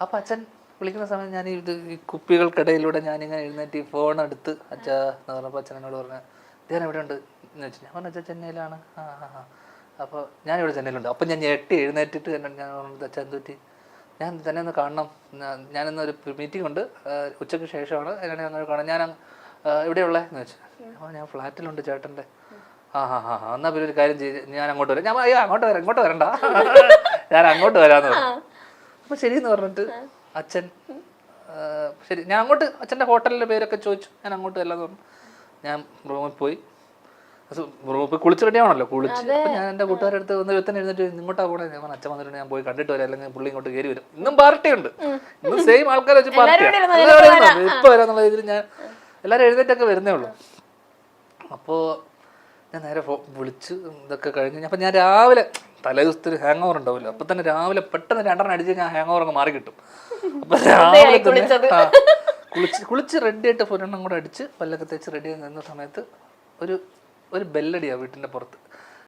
അപ്പൊ അച്ഛൻ വിളിക്കുന്ന സമയം ഞാൻ ഈ കുപ്പികൾക്കിടയിലൂടെ ഞാനിങ്ങനെ എഴുന്നേറ്റ് ഈ ഫോൺ എടുത്ത് അച്ഛാ എന്ന് പറഞ്ഞപ്പോൾ അച്ഛൻ എന്നോട് പറഞ്ഞു ധ്യാൻ എവിടെ ഉണ്ട് എന്ന് വെച്ചു. ഞാൻ പറഞ്ഞു അച്ഛൻ ചെന്നൈയിലാണ്. അപ്പോൾ ഞാനിവിടെ ചെന്നൈയിലുണ്ട്. അപ്പം ഞാൻ ഞെട്ടി എഴുന്നേറ്റിട്ട് ഞാൻ പറഞ്ഞത് അച്ഛൻ എന്തുപറ്റി, ഞാൻ തന്നെ ഒന്ന് കാണണം, ഞാനിന്നൊരു മീറ്റിംഗ് ഉണ്ട്, ഉച്ചയ്ക്ക് ശേഷമാണ്, എന്നെ ഒന്ന് കാണാം, ഞാൻ എവിടെയുള്ളത് എന്ന് വെച്ചു. അപ്പോൾ ഞാൻ ഫ്ലാറ്റിലുണ്ട് ചേട്ടൻ്റെ. എന്നാൽ പിന്നെ ഒരു കാര്യം ചെയ്ത് ഞാൻ അങ്ങോട്ട് വരാം. ഞാൻ അയ്യോ ഇങ്ങോട്ട് വരണ്ട ഞാൻ അങ്ങോട്ട് വരാമെന്ന് പറഞ്ഞു. അപ്പോൾ ശരിയെന്ന് പറഞ്ഞിട്ട് അച്ഛൻ ശരി ഞാൻ അങ്ങോട്ട് അച്ഛൻ്റെ ഹോട്ടലിൻ്റെ പേരൊക്കെ ചോദിച്ചു. ഞാൻ അങ്ങോട്ട് വരാമെന്ന് പറഞ്ഞു. ഞാൻ റൂമിൽ പോയി കുളിച്ച് റെഡിയാണല്ലോ. കുളിച്ച് അപ്പം ഞാൻ എൻ്റെ കൂട്ടുകാരുടെ അടുത്ത് ഒന്ന് ഒരുത്തന്നെ എഴുന്നിട്ട് ഇങ്ങോട്ടാ പോകണേ. ഞാൻ പറഞ്ഞു അച്ഛൻ വന്നിട്ട് ഞാൻ പോയി കണ്ടിട്ട് വരാം, അല്ലെങ്കിൽ പുള്ളി ഇങ്ങോട്ട് കയറി വരും. ഇന്നും പാർട്ടിയുണ്ട്, ഇന്നും സെയിം ആൾക്കാർ വെച്ച് പാർട്ടിയാണ്. ഇപ്പോൾ വരാന്നുള്ള രീതിയിൽ ഞാൻ എല്ലാവരും എഴുന്നേറ്റൊക്കെ വരുന്നേ ഉള്ളൂ. അപ്പോൾ ഞാൻ നേരെ വിളിച്ച് ഇതൊക്കെ കഴിഞ്ഞ് അപ്പം ഞാൻ രാവിലെ തലേ ദിവസത്തെ ഒരു ഹാങ് ഓവർ ഉണ്ടാവില്ല. അപ്പം തന്നെ രാവിലെ പെട്ടെന്ന് 2 അടിച്ച് ഞാൻ ഹാങ് ഓവർ അങ്ങ് മാറി കിട്ടും. അപ്പം രാവിലെ തന്നെ കുളിച്ച് റെഡിയായിട്ട് ഫോരെണ്ണം കൂടെ അടിച്ച് പല്ലൊക്കെ തേച്ച് റെഡിയായി നിന്ന സമയത്ത് ഒരു ബെല്ലടിയാണ് വീട്ടിൻ്റെ പുറത്ത്.